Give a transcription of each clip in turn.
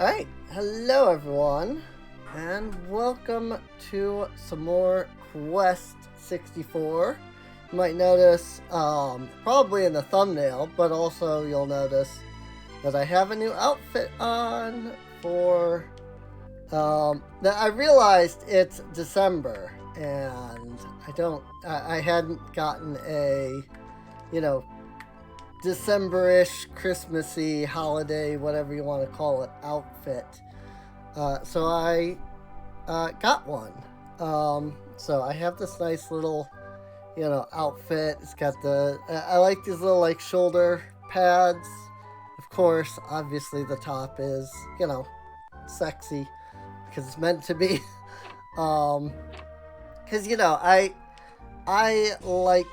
Alright, hello everyone, and welcome to some more Quest 64. You might notice, probably in the thumbnail, but also you'll notice that I have a new outfit on for, that I realized it's December, and I hadn't gotten a, December-ish, Christmassy, holiday, whatever you want to call it, outfit. So I got one. So I have this nice little, outfit. It's got I like these little, shoulder pads. Of course, obviously the top is, sexy, because it's meant to be. Because, I like,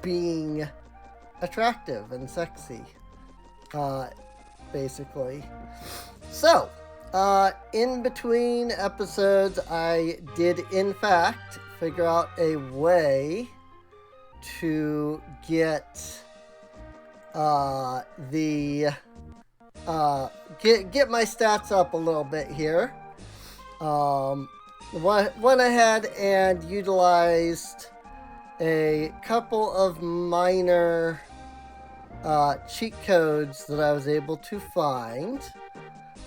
being attractive and sexy, basically. So, in between episodes, I did in fact figure out a way to get get my stats up a little bit here. Went ahead and utilized a couple of minor cheat codes that I was able to find.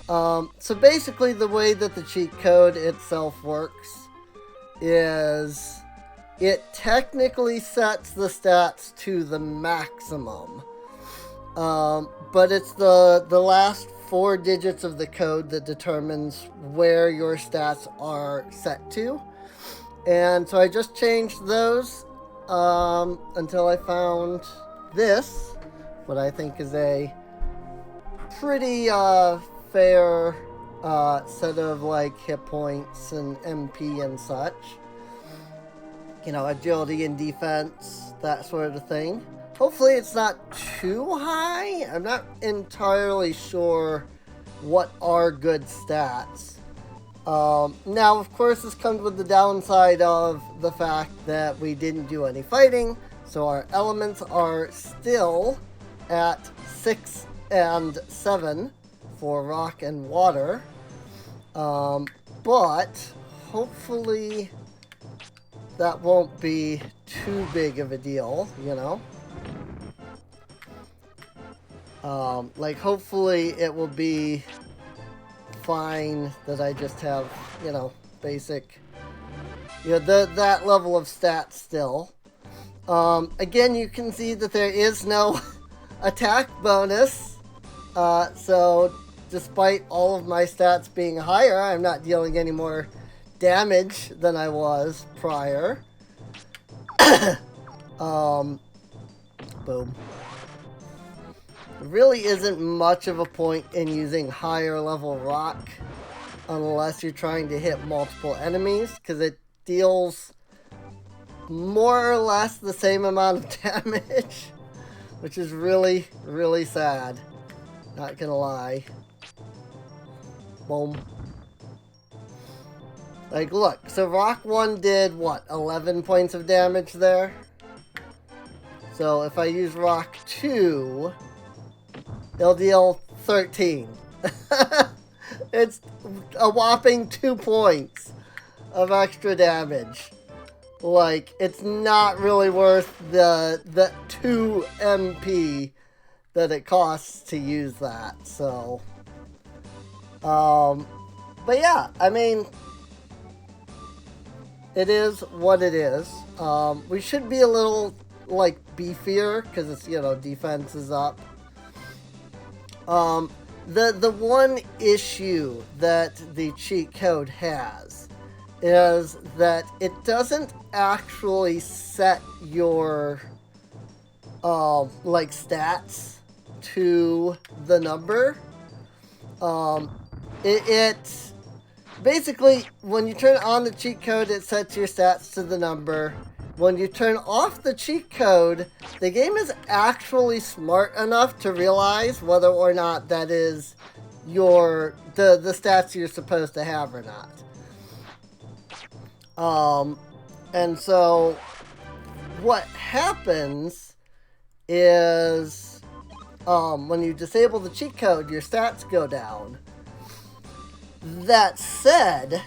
So basically the way that the cheat code itself works is it technically sets the stats to the maximum. But it's the last 4 digits of the code that determines where your stats are set to. And so I just changed those until I found this, what I think is a pretty fair set of hit points and MP and such. Agility and defense, that sort of thing. Hopefully it's not too high. I'm not entirely sure what are good stats. Now, of course, this comes with the downside of the fact that we didn't do any fighting, so our elements are still at 6 and 7 for rock and water. But hopefully that won't be too big of a deal, hopefully it will be fine that I just have, basic, that level of stats still. Again, you can see that there is no attack bonus. So despite all of my stats being higher, I'm not dealing any more damage than I was prior. Boom. There really isn't much of a point in using higher level rock unless you're trying to hit multiple enemies, because it deals more or less the same amount of damage, which is really, really sad. Not gonna lie. Boom. Look, so Rock 1 did, 11 points of damage there? So if I use Rock 2, they'll deal 13. It's a whopping 2 points of extra damage. It's not really worth the 2 MP that it costs to use that, so. But yeah, I mean, it is what it is. We should be a little, beefier, because it's, defense is up. The one issue that the cheat code has is that it doesn't actually set your, stats to the number. It basically, when you turn on the cheat code, it sets your stats to the number. When you turn off the cheat code, the game is actually smart enough to realize whether or not that is the stats you're supposed to have or not. And so what happens is when you disable the cheat code, your stats go down. That said,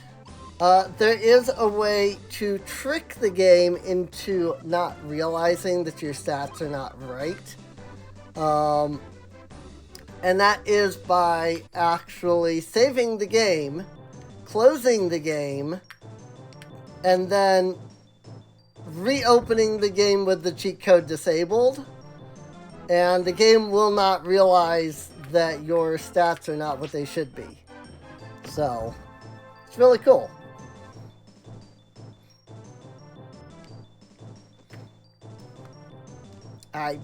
there is a way to trick the game into not realizing that your stats are not right. And that is by actually saving the game, closing the game, and then reopening the game with the cheat code disabled. And the game will not realize that your stats are not what they should be. So, it's really cool. I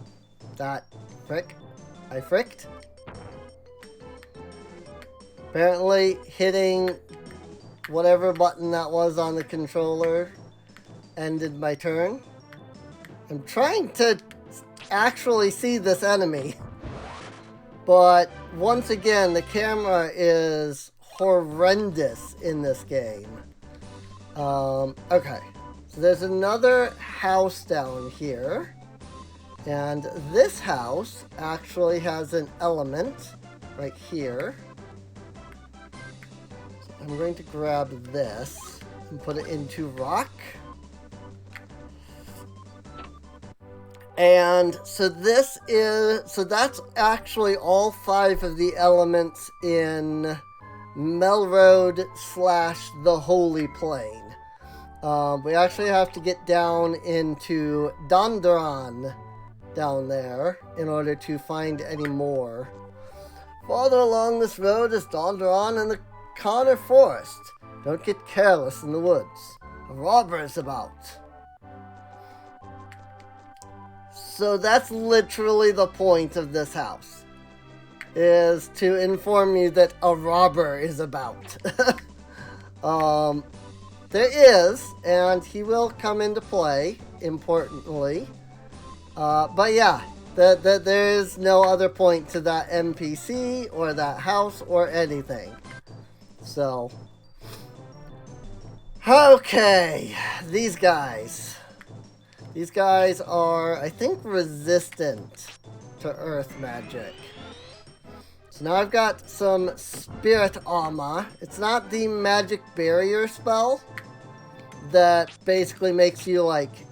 fricked. Apparently, hitting whatever button that was on the controller ended my turn. I'm trying to actually see this enemy, but once again, the camera is horrendous in this game. Okay, so there's another house down here. And this house actually has an element right here. So I'm going to grab this and put it into rock. And so that's actually all 5 of the elements in Melroad / the Holy Plain. We actually have to get down into Dondoran down there in order to find any more. Farther along this road is Dondoran and the Connor Forest. Don't get careless in the woods. A robber is about. So that's literally the point of this house, is to inform you that a robber is about. There is, and he will come into play, importantly. But yeah, there is no other point to that NPC or that house or anything. So, okay, these guys. These guys are, I think, resistant to earth magic. So now I've got some Spirit Tamer. It's not the magic barrier spell that basically makes you, like,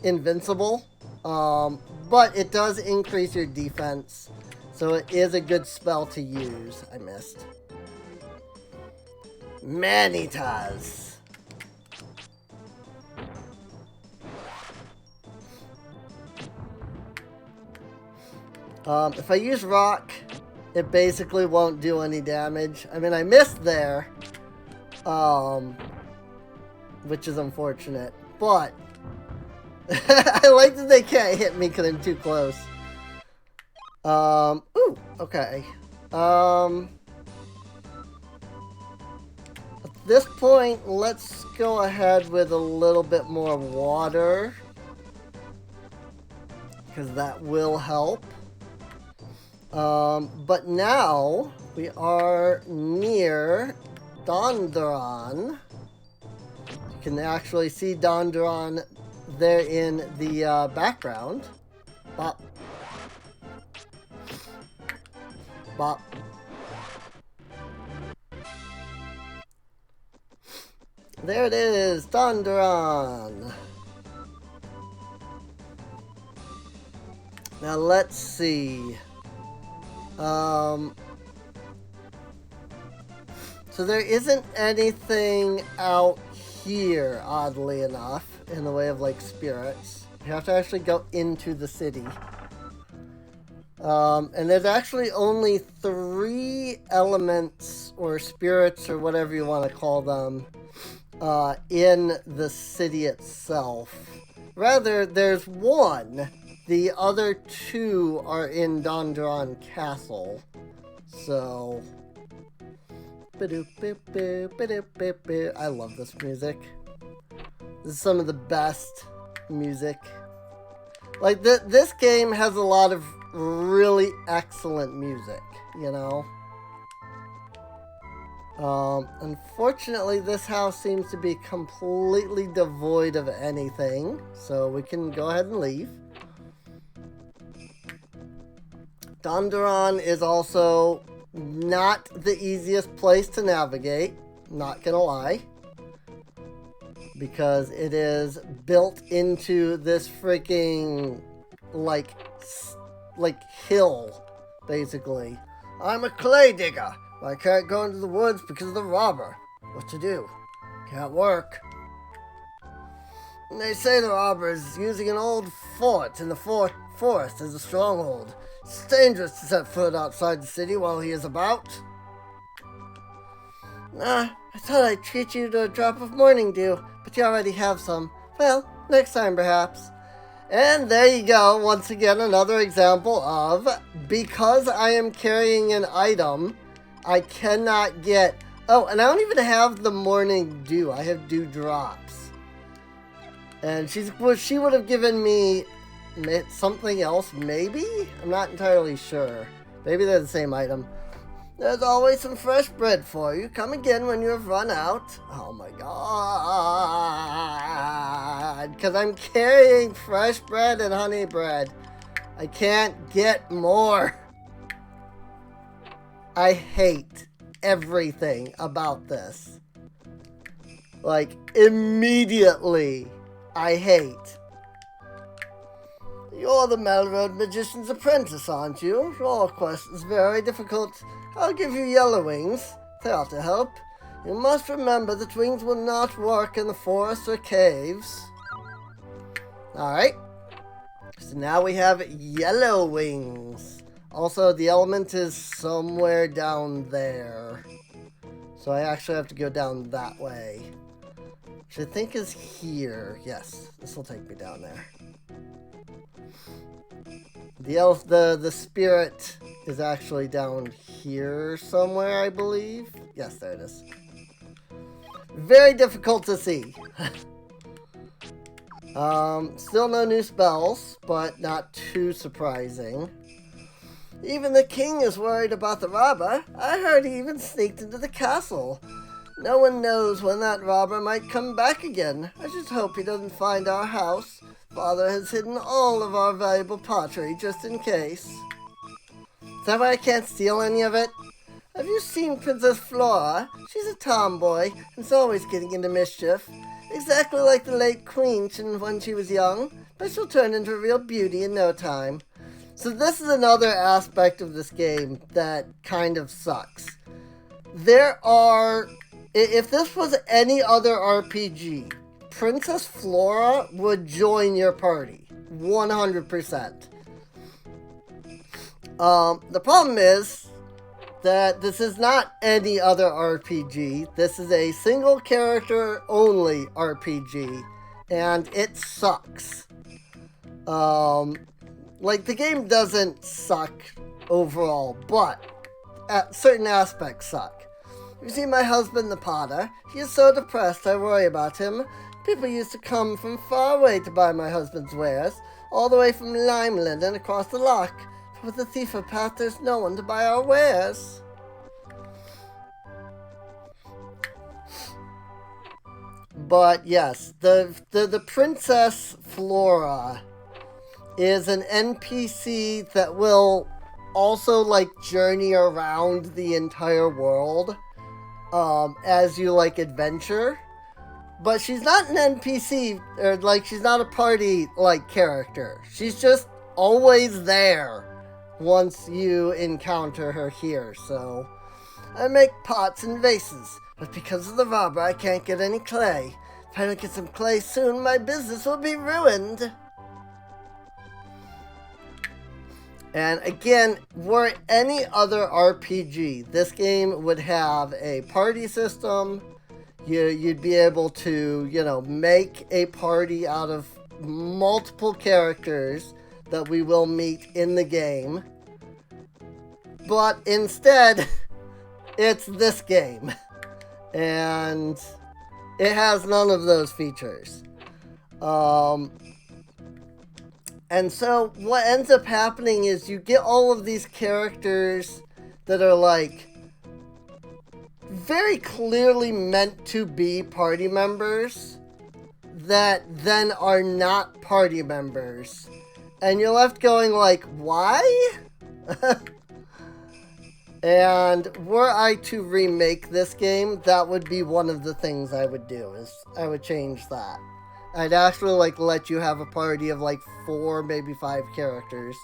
invincible. But it does increase your defense, so it is a good spell to use. I missed. Manitas. If I use rock, it basically won't do any damage. I mean, I missed there, which is unfortunate, but I like that they can't hit me because I'm too close. Ooh, okay. At this point, let's go ahead with a little bit more water, because that will help. But now we are near Dondoran. You can actually see Dondoran there in the background. Bop. Bop. There it is, Dondoran. Now let's see. So there isn't anything out here, oddly enough, in the way of, like, spirits. You have to actually go into the city. And there's actually only 3 elements, or spirits, or whatever you want to call them, in the city itself. Rather, there's 1. The other 2 are in Dondoran Castle. So, I love this music. This is some of the best music. Like, this game has a lot of really excellent music, you know? Unfortunately, this house seems to be completely devoid of anything, so we can go ahead and leave. Dondoran is also not the easiest place to navigate, not gonna lie. Because it is built into this freaking, like hill, basically. I'm a clay digger. I can't go into the woods because of the robber. What to do? Can't work. And they say the robber is using an old fort in the forest as a stronghold. It's dangerous to set foot outside the city while he is about. I thought I'd treat you to a drop of morning dew, but you already have some. Well, next time perhaps. And there you go, once again another example of, because I am carrying an item, I cannot get, oh, and I don't even have the morning dew, I have dew drops. And she would have given me something else, maybe? I'm not entirely sure. Maybe they're the same item. There's always some fresh bread for you. Come again when you have run out. Oh my god. Because I'm carrying fresh bread and honey bread. I can't get more. I hate everything about this. Like, immediately, I hate. You're the Melroad Magician's apprentice, aren't you? Your quest is very difficult. I'll give you yellow wings. They ought to help. You must remember that wings will not work in the forest or caves. Alright. So now we have yellow wings. Also, the element is somewhere down there. So I actually have to go down that way. Which I think is here. Yes, this will take me down there. The spirit is actually down here somewhere, I believe. Yes, there it is. Very difficult to see. Still no new spells, but not too surprising. Even the king is worried about the robber. I heard he even sneaked into the castle. No one knows when that robber might come back again. I just hope he doesn't find our house. Father has hidden all of our valuable pottery just in case. Is that why I can't steal any of it? Have you seen Princess Flora? She's a tomboy and is always getting into mischief. Exactly like the late queen when she was young, but she'll turn into a real beauty in no time. So this is another aspect of this game that kind of sucks. If this was any other RPG, Princess Flora would join your party, 100%. The problem is that this is not any other RPG. This is a single character only RPG, and it sucks. Like, the game doesn't suck overall, but certain aspects suck. You see my husband, the potter? He is so depressed I worry about him. People used to come from far away to buy my husband's wares, all the way from Limeland and across the loch. But with the thief of path, there's no one to buy our wares. But yes, the Princess Flora is an NPC that will also, like, journey around the entire world as you, like, adventure. But she's not an NPC, or, like, she's not a party, like, character. She's just always there once you encounter her here, so. I make pots and vases, but because of the robber, I can't get any clay. If I don't get some clay soon, my business will be ruined. And again, were any other RPG, this game would have a party system. You'd be able to, you know, make a party out of multiple characters that we will meet in the game. But instead, it's this game. And it has none of those features. And so what ends up happening is you get all of these characters that are, like, very clearly meant to be party members that then are not party members. And you're left going like, why? And were I to remake this game, that would be one of the things I would do, is I would change that. I'd actually let you have a party of 4, maybe 5 characters.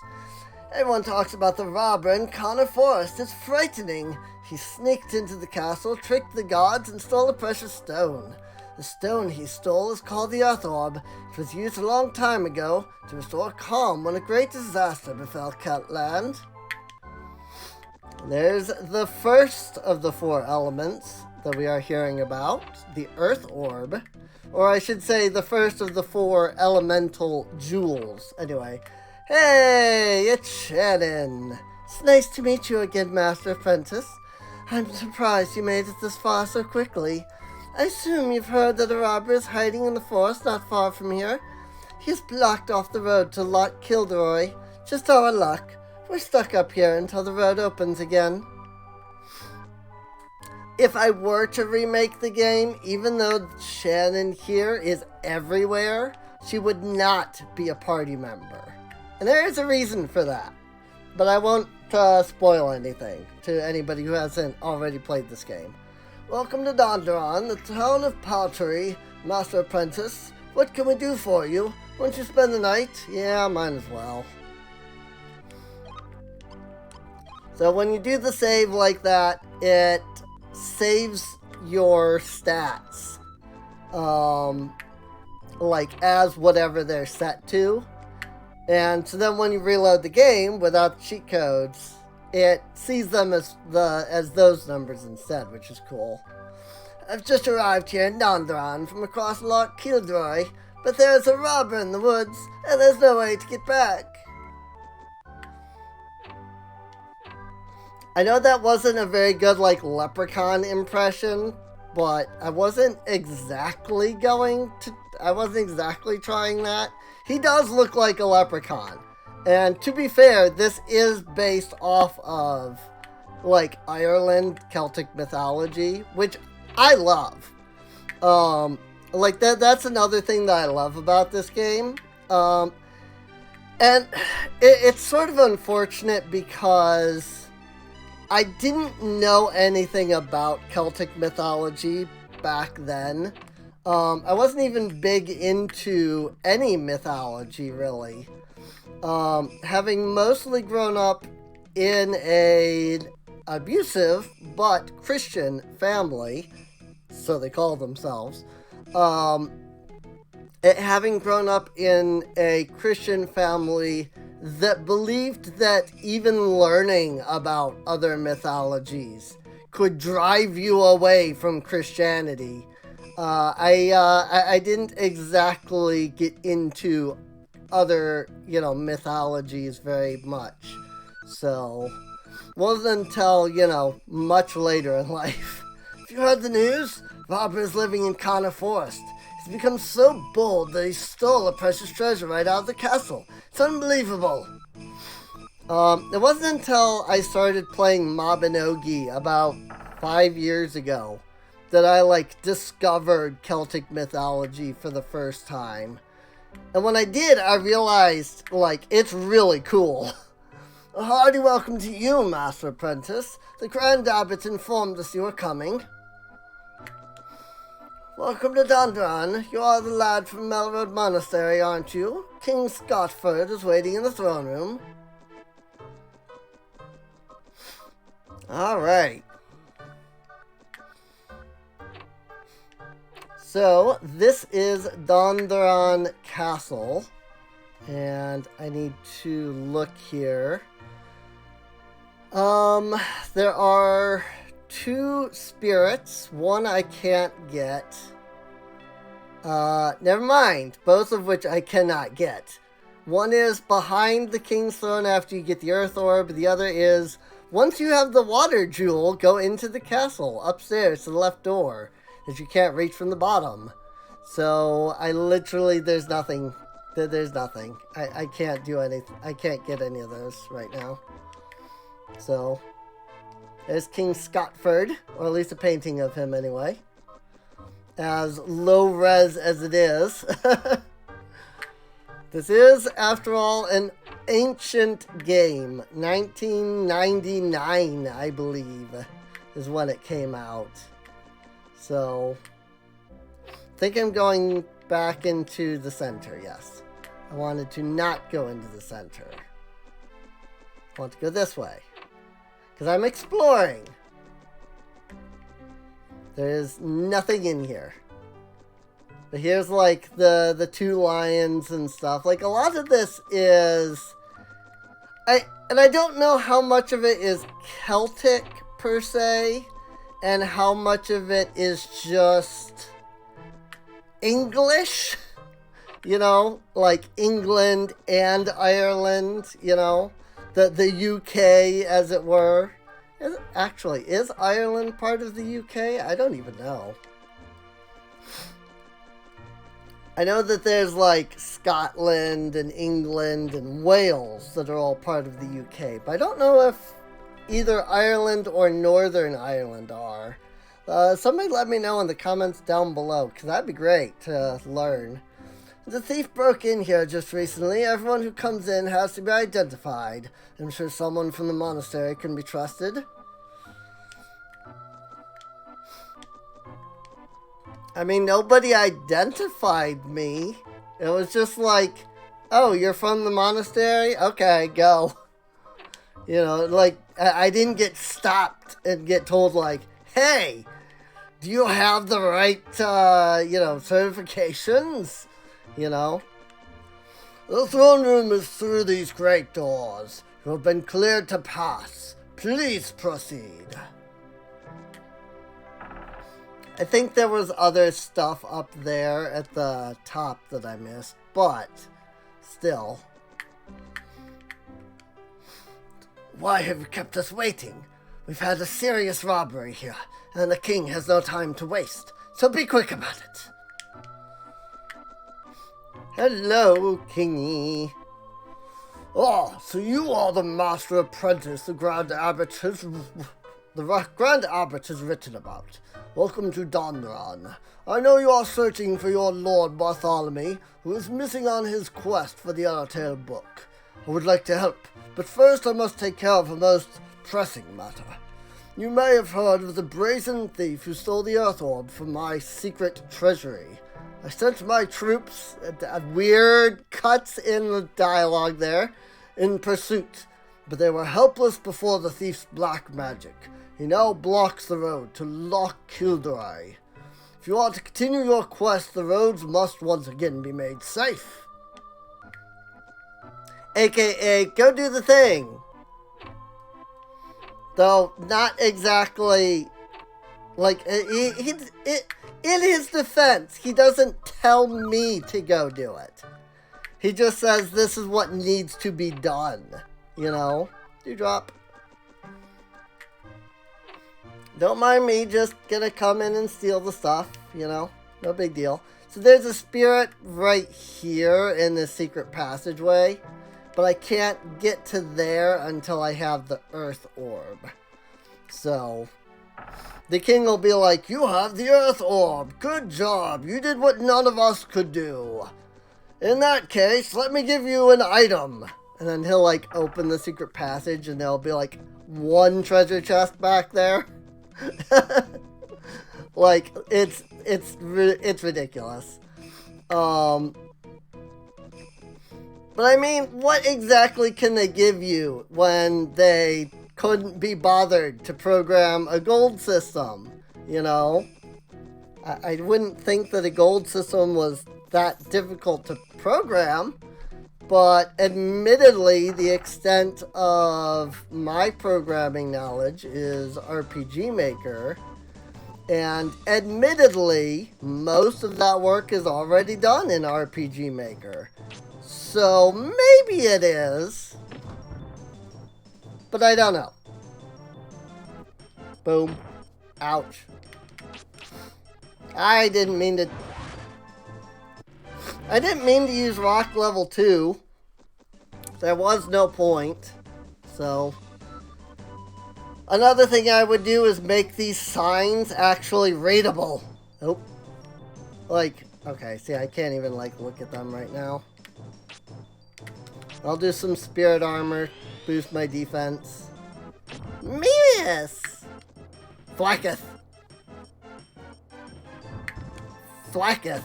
Everyone talks about the robber in Connor Forest. It's frightening. He sneaked into the castle, tricked the gods, and stole a precious stone. The stone he stole is called the Earth Orb. It was used a long time ago to restore calm when a great disaster befell Keltland. There's the first of the 4 elements that we are hearing about, the Earth Orb. Or I should say the first of the 4 elemental jewels. Anyway. Hey, it's Shannon. It's nice to meet you again, Master Apprentice. I'm surprised you made it this far so quickly. I assume you've heard that a robber is hiding in the forest not far from here. He has blocked off the road to Loch Kilderoy. Just our luck. We're stuck up here until the road opens again. If I were to remake the game, even though Shannon here is everywhere, she would not be a party member. And there is a reason for that. But I won't spoil anything to anybody who hasn't already played this game. Welcome to Dondoran, the town of Paltry. Master Apprentice, what can we do for you? Won't you spend the night? Yeah, might as well. So when you do the save like that, it saves your stats, as whatever they're set to. And so then when you reload the game without the cheat codes, it sees them as those numbers instead, which is cool. I've just arrived here in Dondoran from across Loch Kilderoy, but there's a robber in the woods, and there's no way to get back. I know that wasn't a very good, leprechaun impression, but I wasn't exactly trying that. He does look like a leprechaun. And to be fair, this is based off of, Ireland Celtic mythology, which I love. That's another thing that I love about this game. And it's sort of unfortunate because I didn't know anything about Celtic mythology back then. I wasn't even big into any mythology, really. Having mostly grown up in an abusive but Christian family, so they call themselves, having grown up in a Christian family that believed that even learning about other mythologies could drive you away from Christianity, I didn't exactly get into other, mythologies very much. So, wasn't until, much later in life. Have you heard the news? Robber is living in Connor Forest. He's become so bold that he stole a precious treasure right out of the castle. It's unbelievable. It wasn't until I started playing Mabinogi about 5 years ago that I, discovered Celtic mythology for the first time. And when I did, I realized, it's really cool. A hearty welcome to you, Master Apprentice. The Grand Abbot informed us you were coming. Welcome to Dondoran. You are the lad from Melroad Monastery, aren't you? King Scotford is waiting in the throne room. Alright. So, this is Dondoran Castle. And I need to look here. There are 2 spirits. One I can't get. Never mind. Both of which I cannot get. One is behind the king's throne after you get the Earth Orb. The other is, once you have the water jewel, go into the castle, upstairs to the left door, that you can't reach from the bottom. So, I literally, there's nothing. There's nothing. I can't do anything. I can't get any of those right now. So, there's King Scotford, or at least a painting of him anyway. As low-res as it is. This is, after all, an ancient game. 1999, I believe, is when it came out. So, I think I'm going back into the center, yes. I wanted to not go into the center. I want to go this way. Because I'm exploring. There's nothing in here. But here's like the two lions and stuff. Like a lot of this is... I don't know how much of it is Celtic per se. And how much of it is just English. You know, like England and Ireland, you know. The UK, as it were. Is Ireland part of the UK? I don't even know. I know that there's like Scotland and England and Wales that are all part of the UK, but I don't know if either Ireland or Northern Ireland are. Somebody let me know in the comments down below, because that'd be great to learn. The thief broke in here just recently. Everyone who comes in has to be identified. I'm sure someone from the monastery can be trusted. I mean, nobody identified me. It was just like, oh, you're from the monastery? Okay, go. You know, like, I didn't get stopped and get told, like, hey, do you have the right, certifications? You know? The throne room is through these great doors. You have been cleared to pass. Please proceed. I think there was other stuff up there at the top that I missed, but still. Why have you kept us waiting? We've had a serious robbery here, and the king has no time to waste, so be quick about it. Hello, Kingy. Oh, so you are the master apprentice the Grand Abbot has written about. Welcome to Dondoran. I know you are searching for your Lord Bartholomew, who is missing on his quest for the Eletale Book. I would like to help, but first I must take care of a most pressing matter. You may have heard of the brazen thief who stole the Earth Orb from my secret treasury. I sent my troops, weird cuts in the dialogue there, in pursuit, but they were helpless before the thief's black magic. He now blocks the road to Loch Kilderai. If you want to continue your quest, the roads must once again be made safe. AKA, go do the thing. Though, not exactly, like, in his defense, he doesn't tell me to go do it. He just says this is what needs to be done, you know? Dewdrop. Don't mind me, just gonna come in and steal the stuff, you know? No big deal. So there's a spirit right here in this secret passageway, but I can't get to there until I have the Earth Orb. So, the king will be like, you have the Earth Orb. Good job. You did what none of us could do. In that case, let me give you an item. And then he'll, like, open the secret passage, and there'll be, like, one treasure chest back there. Like, it's ridiculous. But I mean, what exactly can they give you when they couldn't be bothered to program a gold system? You know? I wouldn't think that a gold system was that difficult to program, but admittedly, the extent of my programming knowledge is RPG Maker, and admittedly, most of that work is already done in RPG Maker. So maybe it is, but I don't know. Boom. Ouch. I didn't mean to use rock level 2. There was no point. So, another thing I would do is make these signs actually readable. Nope. Like, okay, see, I can't even, like, look at them right now. I'll do some spirit armor, boost my defense. Miss! Thwacketh. Thwacketh.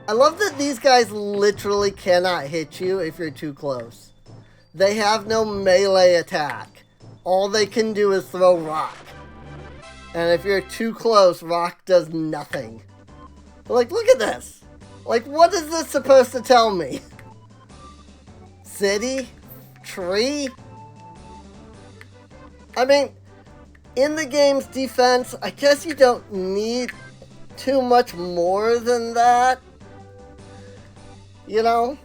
I love that these guys literally cannot hit you if you're too close. They have no melee attack. All they can do is throw rock. And if you're too close, rock does nothing. But like, look at this. Like, what is this supposed to tell me? City? Tree? I mean, in the game's defense, I guess you don't need too much more than that. You know?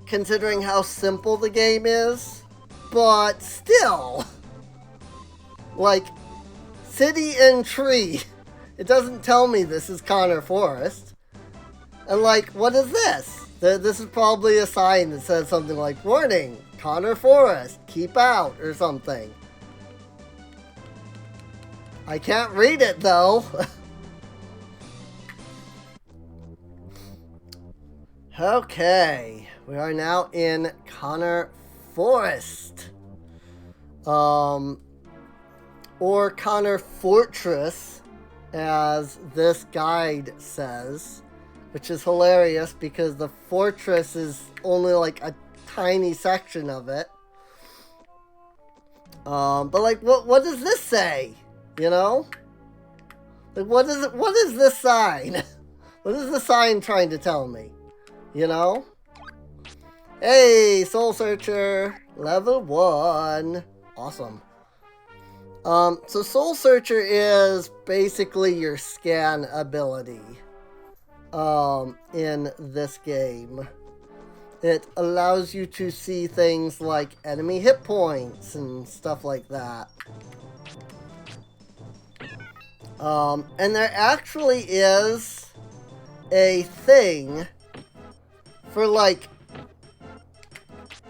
Considering how simple the game is. But still. Like, city and tree. It doesn't tell me this is Connor Forest. And like, what is this? This is probably a sign that says something like, warning, Connor Forest, keep out, or something. I can't read it, though. Okay, we are now in Connor Forest. Or Connor Fortress, as this guide says. Which is hilarious because the fortress is only like a tiny section of it. But like, what does this say? You know? Like, what is this sign? What is the sign trying to tell me? You know? Hey, Soul Searcher, level 1. Awesome. So Soul Searcher is basically your scan ability. In this game. It allows you to see things like enemy hit points and stuff like that. And there actually is a thing for like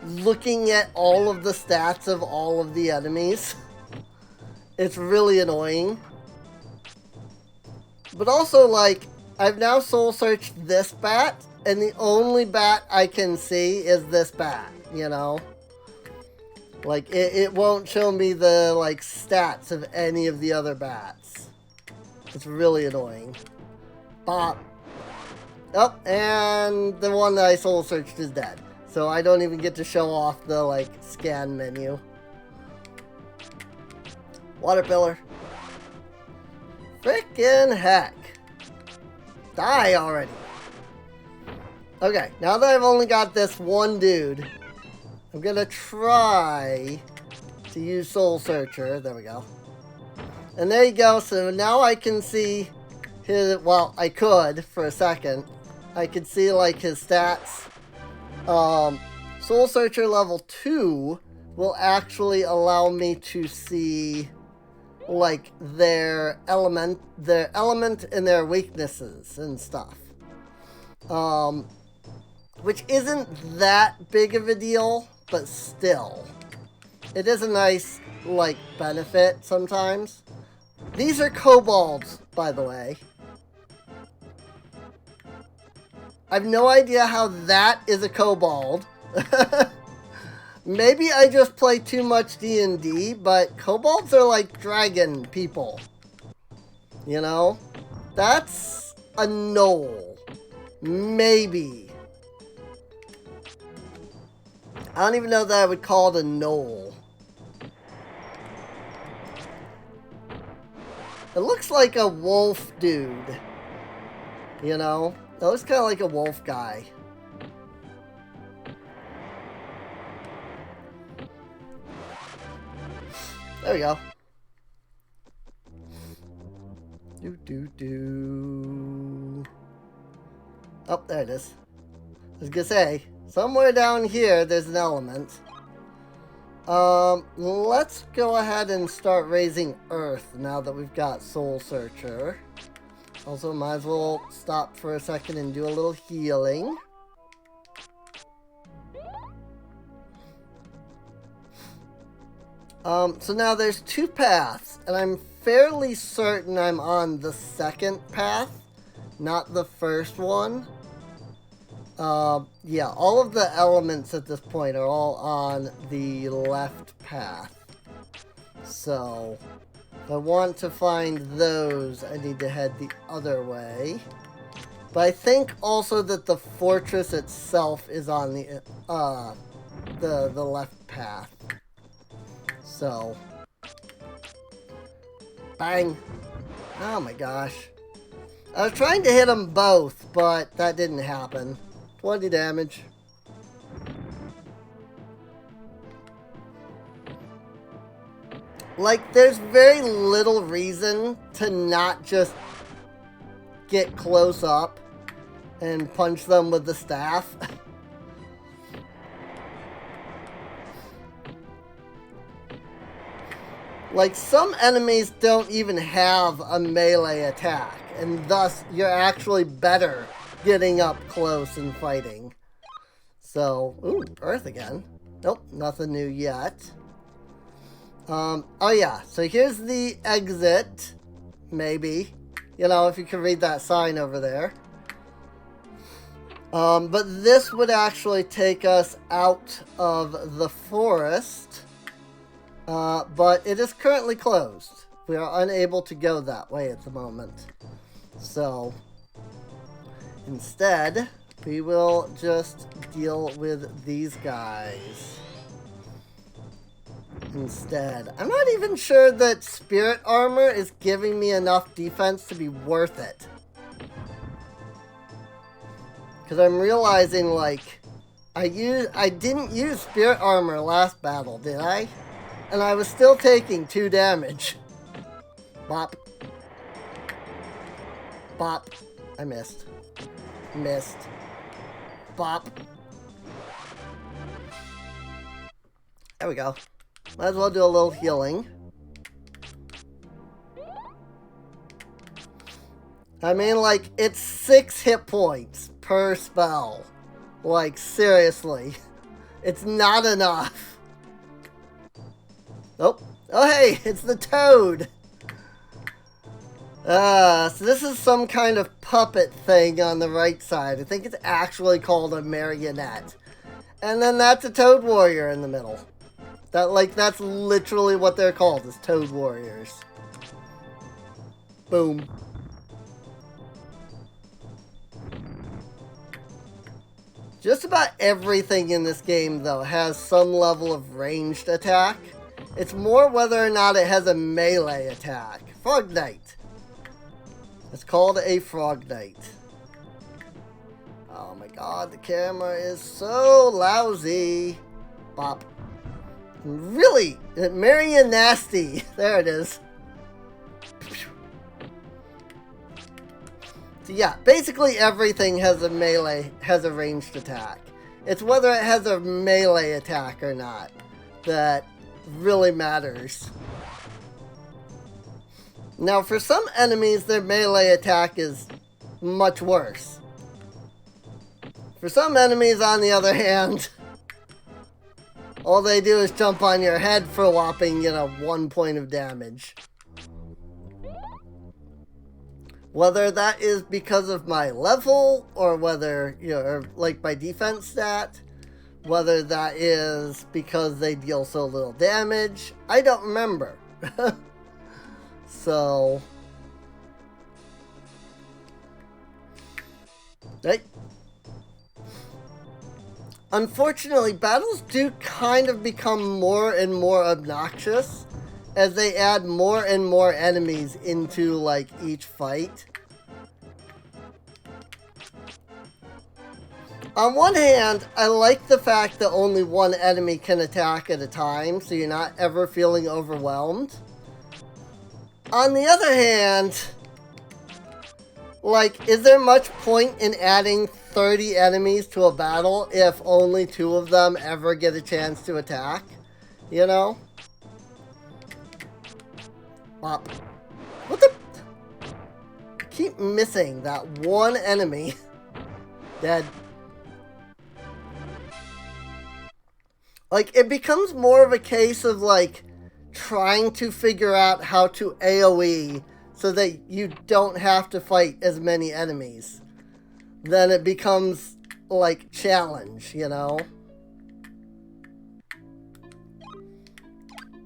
looking at all of the stats of all of the enemies. It's really annoying. But also like, I've now soul searched this bat, and the only bat I can see is this bat, you know? Like, it won't show me the, like, stats of any of the other bats. It's really annoying. Bop. Oh, and the one that I soul searched is dead. So I don't even get to show off the, like, scan menu. Water pillar. Frickin' heck. Die already. Okay, now that I've only got this one dude, I'm gonna try to use Soul Searcher. There we go. And there you go. So now I can see his, well, I could for a second. I could see like his stats. Soul Searcher level 2 will actually allow me to see like their element and their weaknesses and stuff. Which isn't that big of a deal, but still. It is a nice, like, benefit sometimes. These are kobolds, by the way. I have no idea how that is a kobold. Maybe I just play too much D&D, but kobolds are like dragon people. You know? That's a gnoll. Maybe. I don't even know that I would call it a gnoll. It looks like a wolf dude. You know? It looks kind of like a wolf guy. There we go. Oh, there it is. I was gonna say, somewhere down here there's an element. Let's go ahead and start raising Earth now that we've got Soul Searcher. Also, might as well stop for a second and do a little healing. So now there's two paths, and I'm fairly certain I'm on the second path, not the first one. Yeah, all of the elements at this point are all on the left path. So, if I want to find those, I need to head the other way. But I think also that the fortress itself is on the left path. So, bang. Oh my gosh. I was trying to hit them both, but that didn't happen. 20 damage. Like, there's very little reason to not just get close up and punch them with the staff. Like, some enemies don't even have a melee attack, and thus you're actually better getting up close and fighting. So, ooh, Earth again. Nope, nothing new yet. Oh yeah, so here's the exit, maybe. You know, if you can read that sign over there. But this would actually take us out of the forest. But it is currently closed. We are unable to go that way at the moment. So, instead, we will just deal with these guys. Instead. I'm not even sure that spirit armor is giving me enough defense to be worth it. Because I'm realizing, like, I didn't use spirit armor last battle, did I? And I was still taking 2 damage. Bop. Bop. I missed. Missed. Bop. There we go. Might as well do a little healing. I mean, like, it's 6 hit points per spell. Like, seriously. It's not enough. Nope. Oh, hey, it's the toad. So this is some kind of puppet thing on the right side. I think it's actually called a marionette. And then that's a toad warrior in the middle. That's literally what they're called, is toad warriors. Boom. Just about everything in this game, though, has some level of ranged attack. It's more whether or not it has a melee attack. Frog Knight. It's called a Frog Knight. Oh my god, the camera is so lousy. Bop. Really? Marion Nasty. There it is. So yeah, basically everything has a ranged attack. It's whether it has a melee attack or not that really matters. Now, for some enemies, their melee attack is much worse. For some enemies, on the other hand, all they do is jump on your head for a whopping, 1 point of damage. Whether that is because of my level, or whether, or like my defense stat, whether that is because they deal so little damage, I don't remember. So, right? Unfortunately, battles do kind of become more and more obnoxious as they add more and more enemies into, like, each fight. On one hand, I like the fact that only one enemy can attack at a time, so you're not ever feeling overwhelmed. On the other hand, like, is there much point in adding 30 enemies to a battle if only 2 of them ever get a chance to attack? You know? Bop. What the? I keep missing that one enemy. Dead. Like, it becomes more of a case of, like, trying to figure out how to AoE so that you don't have to fight as many enemies. Then it becomes like, challenge, you know?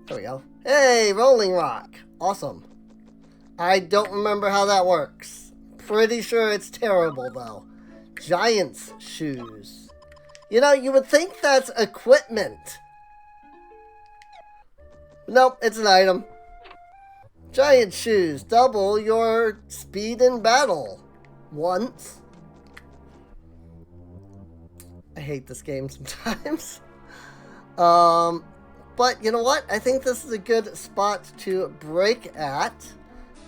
There we go. Hey, Rolling Rock. Awesome. I don't remember how that works. Pretty sure it's terrible, though. Giant's Shoes. You know, you would think that's equipment. Nope, it's an item. Giant Shoes. Double your speed in battle. Once. I hate this game sometimes. But you know what? I think this is a good spot to break at.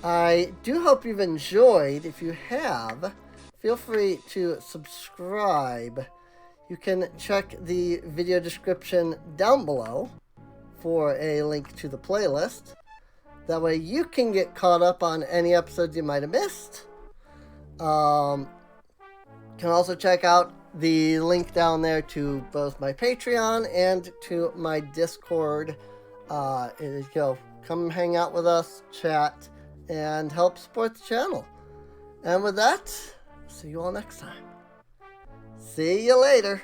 I do hope you've enjoyed. If you have, feel free to subscribe. You can check the video description down below for a link to the playlist. That way you can get caught up on any episodes you might have missed. You can also check out the link down there to both my Patreon and to my Discord. Come hang out with us, chat, and help support the channel. And with that, see you all next time. See you later.